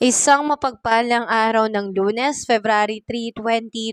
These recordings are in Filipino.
Isang mapagpalang araw ng Lunes, February 3,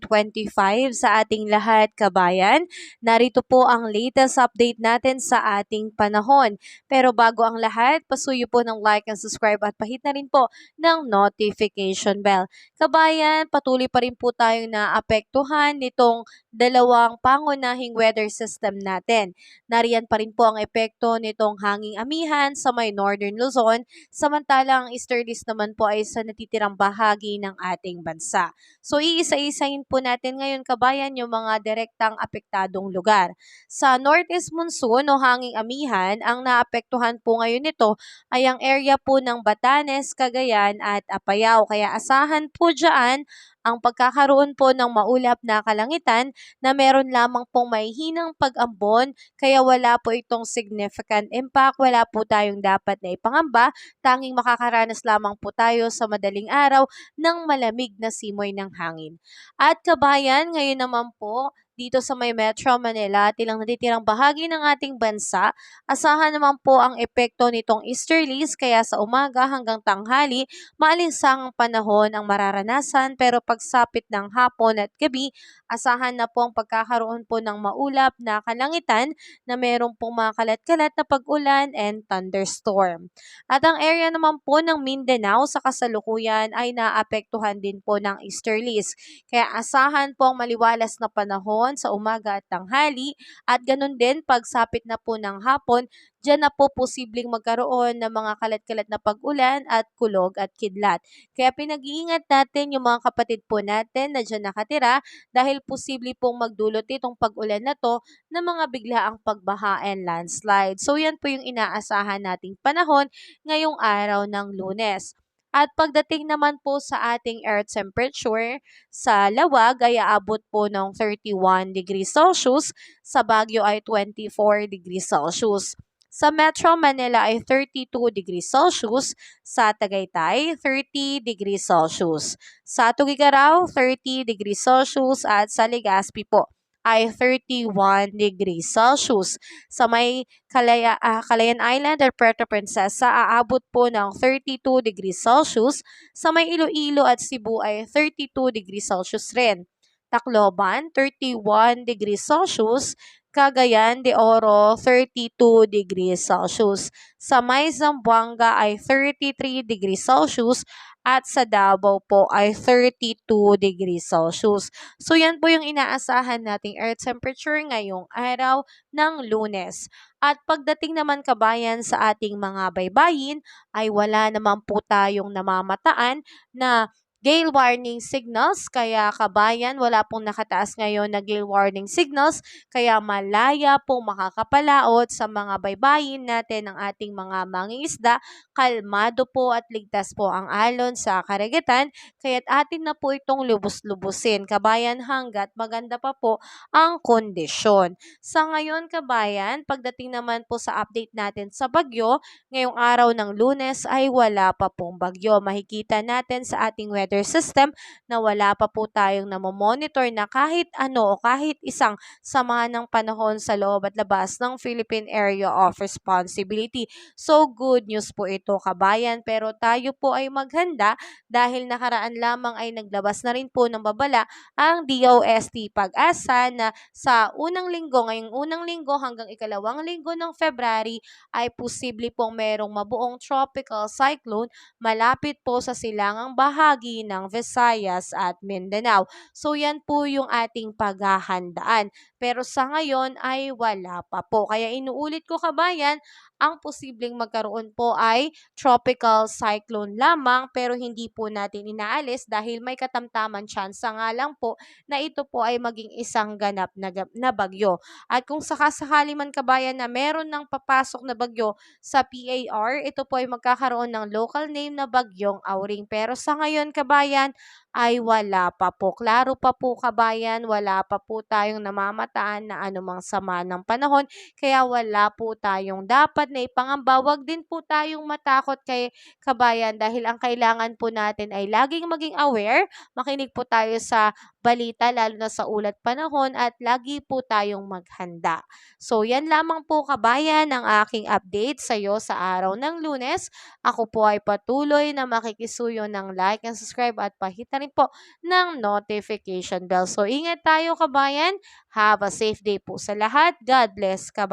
2025 sa ating lahat, kabayan. Narito po ang latest update natin sa ating panahon. Pero bago ang lahat, pasuyo po ng like and subscribe at pahit na rin po ng notification bell. Kabayan, patuloy pa rin po tayong naapektuhan nitong dalawang pangunahing weather system natin. Nariyan pa rin po ang epekto nitong hanging amihan sa may Northern Luzon, samantalang ang easterlies naman po ay sa natitirang bahagi ng ating bansa. So iisa-isahin po natin ngayon, kabayan, yung mga direktang apektadong lugar. Sa northeast monsoon o hanging amihan, ang naapektuhan po ngayon nito ay ang area po ng Batanes, Cagayan at Apayao. Kaya asahan po dyan ang pagkakaroon po ng maulap na kalangitan na meron lamang pong mahihinang pag-ambon, kaya wala po itong significant impact, wala po tayong dapat na ipangamba. Tanging makakaranas lamang po tayo sa madaling araw ng malamig na simoy ng hangin. At kabayan, ngayon naman po, dito sa may Metro Manila at ilang natitirang bahagi ng ating bansa, asahan naman po ang epekto nitong easterlies, kaya sa umaga hanggang tanghali, maalinsangang panahon ang mararanasan, pero pagsapit ng hapon at gabi, asahan na po ang pagkakaroon po ng maulap na kalangitan na meron pong mga kalat-kalat na pag-ulan and thunderstorm. At ang area naman po ng Mindanao sa kasalukuyan ay naapektuhan din po ng easterlies. Kaya asahan po ang maliwalas na panahon sa umaga at tanghali, at ganun din pagsapit na po ng hapon, diyan na po posibleng magkaroon ng mga kalat-kalat na pag-ulan at kulog at kidlat. Kaya pinag-iingat natin yung mga kapatid po natin na diyan nakatira, dahil posible pong magdulot itong pag-ulan na to ng mga biglaang pagbaha and landslide. So yan po yung inaasahan nating panahon ngayong araw ng Lunes. At pagdating naman po sa ating air temperature, sa Lawag ay aabot po ng 31 degrees Celsius, sa Baguio ay 24 degrees Celsius. Sa Metro Manila ay 32 degrees Celsius, sa Tagaytay 30 degrees Celsius. Sa Tugigaraw 30 degrees Celsius at sa Legazpi po ay 31 degrees Celsius. Sa may Calayan Island or Puerto Princesa, aabot po ng 32 degrees Celsius. Sa may Iloilo at Cebu ay 32 degrees Celsius rin. Tacloban, 31 degrees Celsius. Cagayan de Oro, 32 degrees Celsius. Sa may Zamboanga ay 33 degrees Celsius at sa Davao po ay 32 degrees Celsius. So yan po yung inaasahan nating air temperature ngayong araw ng Lunes. At pagdating naman, kabayan, sa ating mga baybayin ay wala naman po tayong namamataan na gale warning signals, kaya kabayan, wala pong nakataas ngayon na gale warning signals, kaya malaya pong makakapalaot sa mga baybayin natin ng ating mga mangingisda. Kalmado po at ligtas po ang alon sa karagatan, kaya't atin na po itong lubos-lubusin, kabayan, hanggat maganda pa po ang kondisyon. Sa ngayon, kabayan, pagdating naman po sa update natin sa bagyo, ngayong araw ng Lunes ay wala pa pong bagyo. Makikita natin sa ating weather system na wala pa po tayong namomonitor na kahit ano o kahit isang sama ng panahon sa loob at labas ng Philippine Area of Responsibility. So good news po ito, kabayan, pero tayo po ay maghanda dahil nakaraan lamang ay naglabas na rin po ng babala ang DOST Pag-asa na sa ngayong unang linggo hanggang ikalawang linggo ng February ay posible pong merong mabuong tropical cyclone malapit po sa silangang bahagi ng Visayas at Mindanao. So yan po yung ating paghahandaan. Pero sa ngayon ay wala pa po. Kaya inuulit ko, kabayan, ang posibleng magkaroon po ay tropical cyclone lamang, pero hindi po natin inaalis dahil may katamtaman tsansa nga lang po na ito po ay maging isang ganap na bagyo. At kung sakasakali man, kabayan, na meron ng papasok na bagyo sa PAR, ito po ay magkakaroon ng local name na bagyong Auring. Pero sa ngayon, kabayan, ay wala pa po. Klaro pa po, kabayan, wala pa po tayong namamataan na anumang sama ng panahon, kaya wala po tayong dapat na ipangamba. Wag din po tayong matakot, kay kabayan, dahil ang kailangan po natin ay laging maging aware, makinig po tayo sa balita lalo na sa ulat panahon at lagi po tayong maghanda. So yan lamang po kabayan ang aking update sa iyo sa araw ng Lunes. Ako po ay patuloy na makikisuyo ng like and subscribe at pahita rin po ng notification bell. So ingat tayo kabayan. Have a safe day po sa lahat. God bless kabayan.